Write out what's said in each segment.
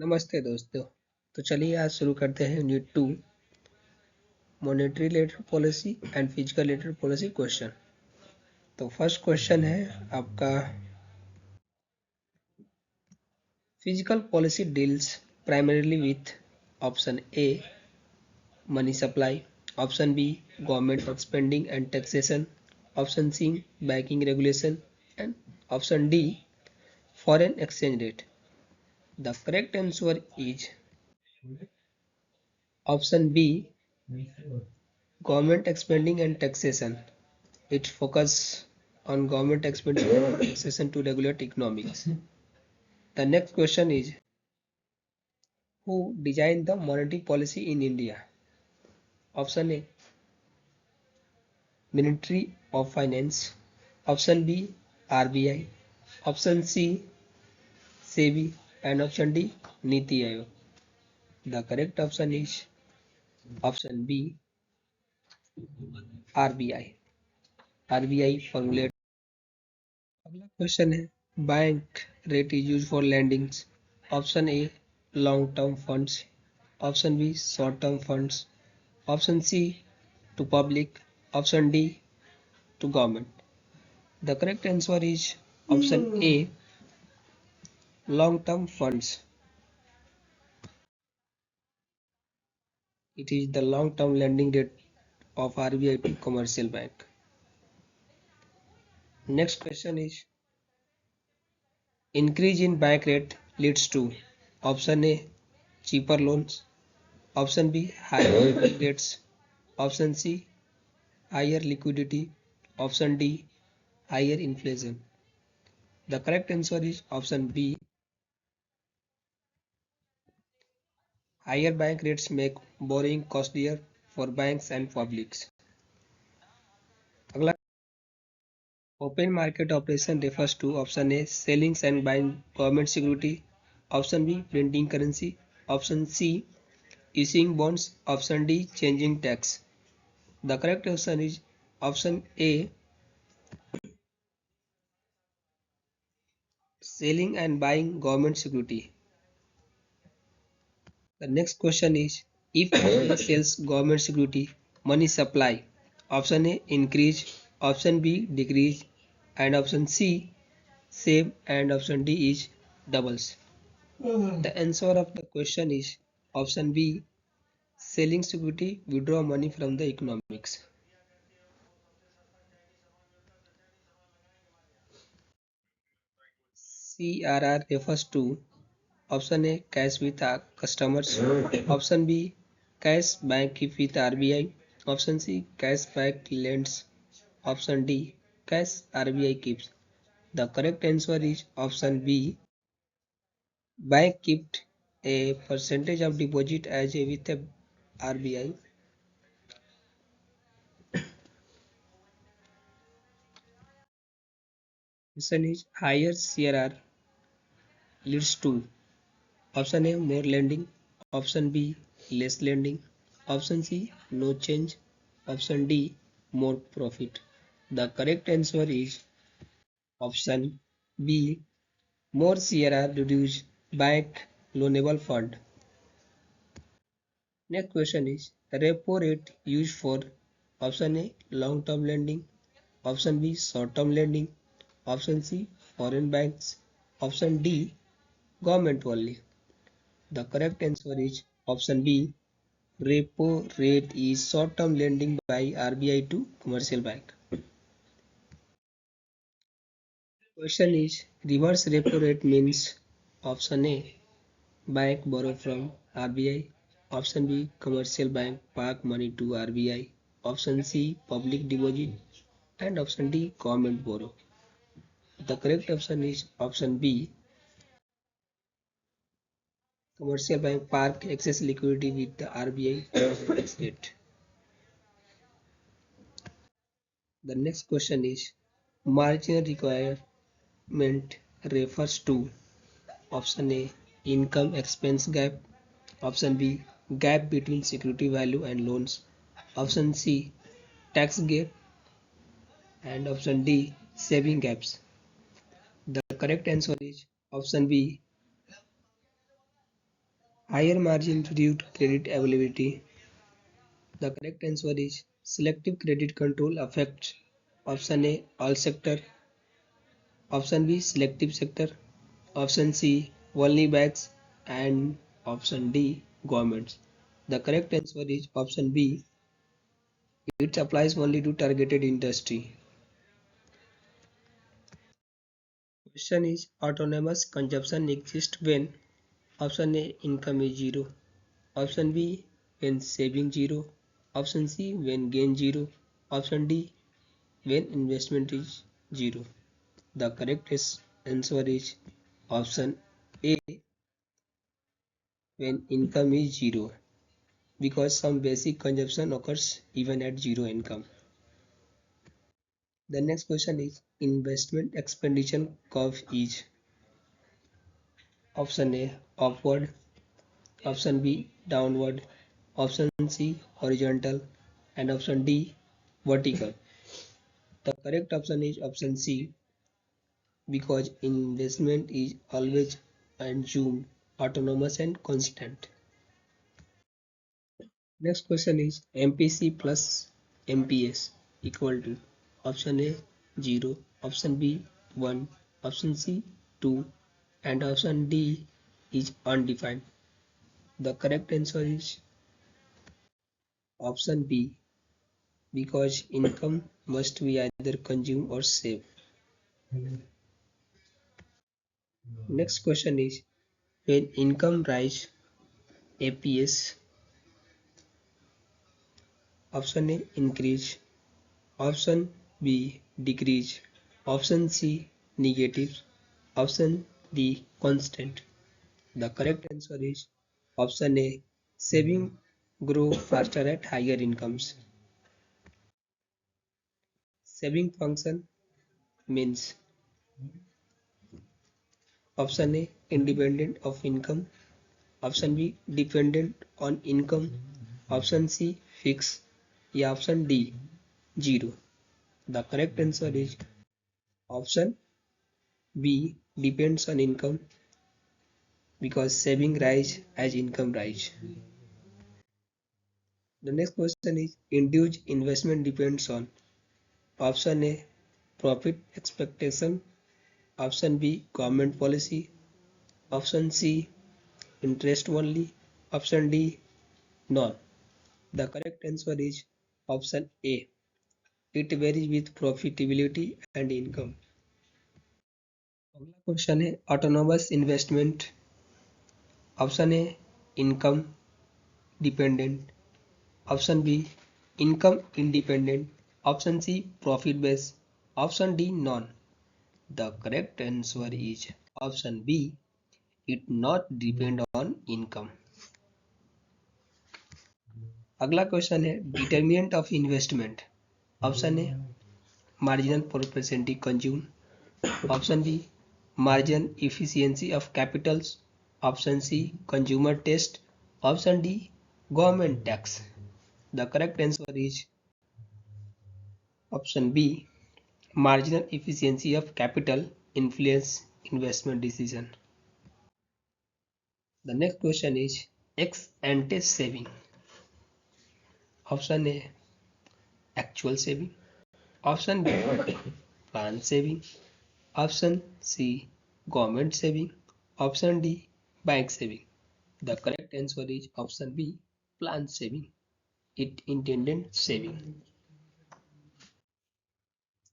नमस्ते दोस्तों। तो चलिए आज शुरू करते हैं unit 2 monetary letter policy and physical letter policy question. तो फर्स्ट क्वेश्चन है आपका, physical policy deals primarily with option A money supply, option B government spending and taxation, option C banking regulation and option D foreign exchange rate. The correct answer is option B government expanding and taxation. It focus on government expanding and taxation to regulate economics. The next question is, who designed the monetary policy in India? Option A, Ministry of Finance. Option B, RBI. Option C, SEBI. And option D, Niti Aayog. The correct option is option B, RBI. RBI formulate. अगला question है, bank rate is use for lendings. Option A long term funds, option B short term funds, option C to public, option D to government. The correct answer is option A long term funds. It is the long-term lending rate of RBI to commercial bank. Next question is, increase in bank rate leads to option A cheaper loans, option B higher rates, option C higher liquidity, option D higher inflation. The correct answer is option B, higher bank rates make borrowing costlier for banks and publics. अगला, open market operation refers to option A selling and buying government security, option B printing currency, option C issuing bonds, option D changing tax. The correct answer is option A selling and buying government security. The next question is, if RBI sells government security, money supply, option A increase, option B decrease, and option C same, and option D is doubles. The answer of the question is option B, selling security withdraw money from the economics. CRR refers to option A cash with customers, option B cash bank keep with RBI, option C cash bank lends, option D cash RBI keeps. The correct answer is option B, bank kept a percentage of deposit as a with a RBI. Question is, higher CRR leads to option A more lending, option B less lending, option C no change, option D more profit. The correct answer is option B, more CRR reduce bank loanable fund. Next question is, repo rate used for option A long term lending, option B short term lending, option C foreign banks, option D government only. The correct answer is option B, repo rate is short term lending by RBI to commercial bank. Question is, reverse repo rate means option A, bank borrow from RBI, option B, commercial bank park money to RBI, option C, public deposit, and option D, government borrow. The correct option is option B, commercial bank park excess liquidity with the RBI rate. The next question is, margin requirement refers to option A, income expense gap, option B, gap between security value and loans, option C, tax gap, and option D, saving gaps. The correct answer is option B, higher margin reduced credit availability. The correct answer is selective credit control affects option A all sector, option B selective sector, option C only banks, and option D governments. The correct answer is option B. It applies only to targeted industry. Question is autonomous consumption exists when option A income is zero, option B when saving zero, option C when gain zero, option D when investment is zero. The correct answer is option A when income is zero because some basic consumption occurs even at zero income. The next question is investment expenditure curve is option A upward, option B downward, option C horizontal, and option D vertical. The correct option is option C because investment is always assumed autonomous and constant. Next question is MPC plus MPS equal to option A 0, option B 1, option C 2, and option D is undefined. The correct answer is option B because income must be either consumed or saved. Next question is when income rise APS option A increase, option B decrease, option C negative, option D constant. The correct answer is option A saving grow faster at higher incomes. Saving function means option A independent of income, option B dependent on income, option C fixed, या option D 0. The correct answer is option B depends on income because saving rise as income rise. The next question is induced investment depends on option A profit expectation, option B government policy, option C interest only, option D none. The correct answer is option A. It varies with profitability and income. अगला question है autonomous investment option A income dependent option B income independent option C profit base option D none the correct answer is option B it not depend on income अगला question है determinant of investment option A marginal percentage consume option B margin efficiency of capitals, option C consumer taste, option D government tax. The correct answer is option B marginal efficiency of capital influence investment decision. The next question is ex ante saving. Option A actual saving, option B plan saving, option C government saving, option D bank saving. The correct answer is option B plan saving. It intended saving.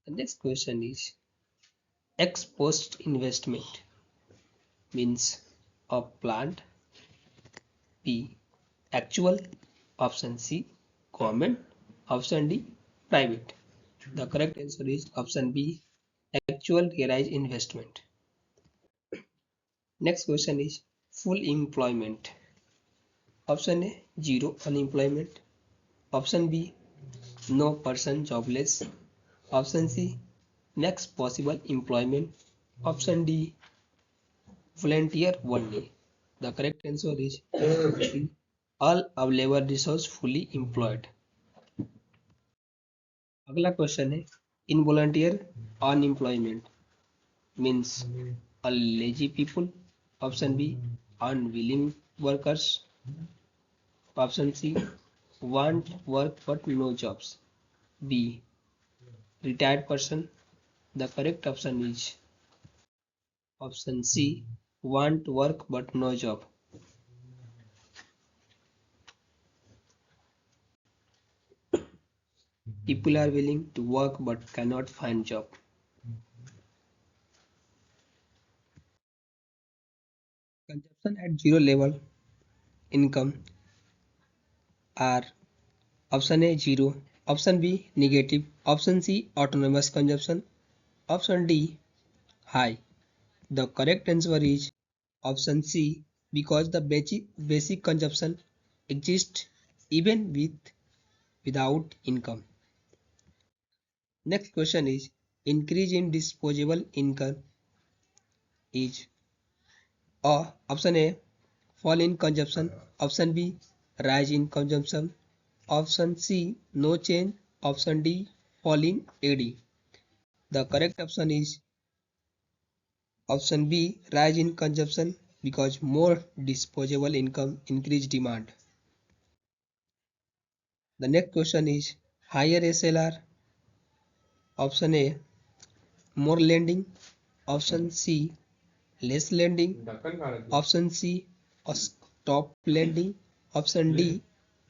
The next question is ex post investment means of planned, B actual, option C government, option D private. The correct answer is option B actual realized investment. Next question is full employment. Option A 0 unemployment, option B no person jobless, option C next possible employment, option D volunteer only. The correct answer is all available resource fully employed. अगला question है involunteer unemployment means a lazy people, option B unwilling workers. Option C, want work but no jobs. B, retired person. The correct option is option C, want work but no job. People are willing to work but cannot find job. Consumption at zero level income are option A, zero, option B, negative, option C, autonomous consumption, option D, high. The correct answer is option C, because the basic consumption exists even without income. Next question is, increase in disposable income is option A, fall in consumption, option B, rise in consumption, option C, no change, option D, fall in AD. The correct option is option B, rise in consumption, because more disposable income increase demand. The next question is, higher SLR, option A, more lending, option C, less lending, option C, stop lending, option D,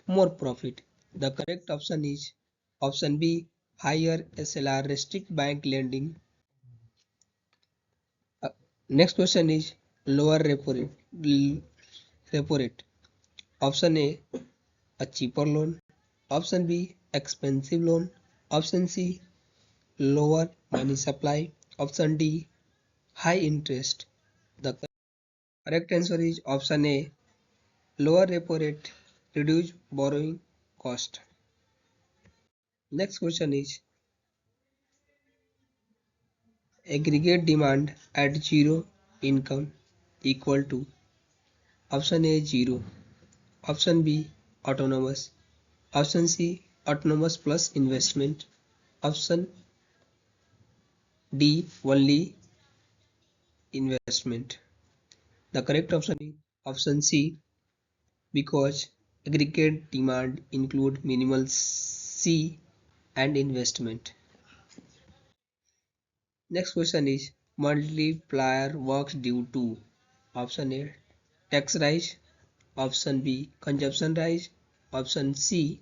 more profit. The correct option is option B, higher SLR restrict bank lending. Uh, Next question is, lower repo rate. Option A cheaper loan. Option B, expensive loan. Option C, lower money supply. Option D, high interest. The correct answer is option A, lower repo rate, reduce borrowing cost. Next question is, aggregate demand at zero income equal to option A, zero, option B, autonomous, option C, autonomous plus investment, option D, only investment. The correct option is option C, because aggregate demand include minimal C and investment. Next question is, multiplier works due to option A, tax rise, option B, consumption rise, option C,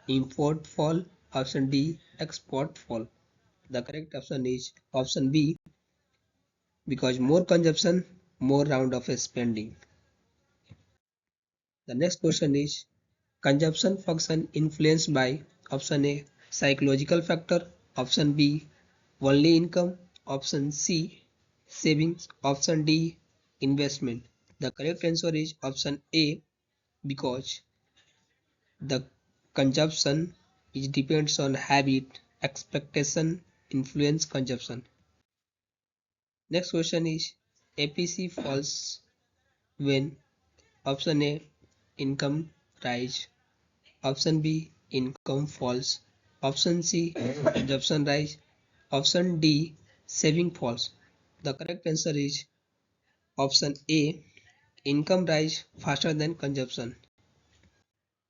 import fall, option D, export fall. The correct option is option B, because more consumption, more round of spending. The next question is, consumption function influenced by option A, psychological factor, option B, only income, option C, savings, option D, investment. The correct answer is option A, because the consumption is depends on habit, expectation, influence consumption. Next question is, APC falls when option A, income rise, option B, income falls, option C, consumption rise, option D, saving falls. The correct answer is option A, income rise faster than consumption.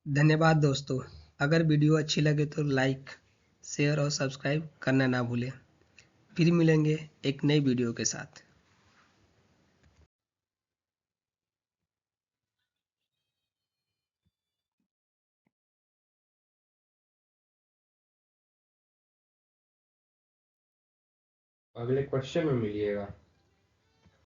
धन्यवाद दोस्तों। अगर video अच्छी लगे तो like, share और subscribe करना ना भूलें। फिर मिलेंगे एक नई वीडियो के साथ। अगले क्वेश्चन में मिलिएगा।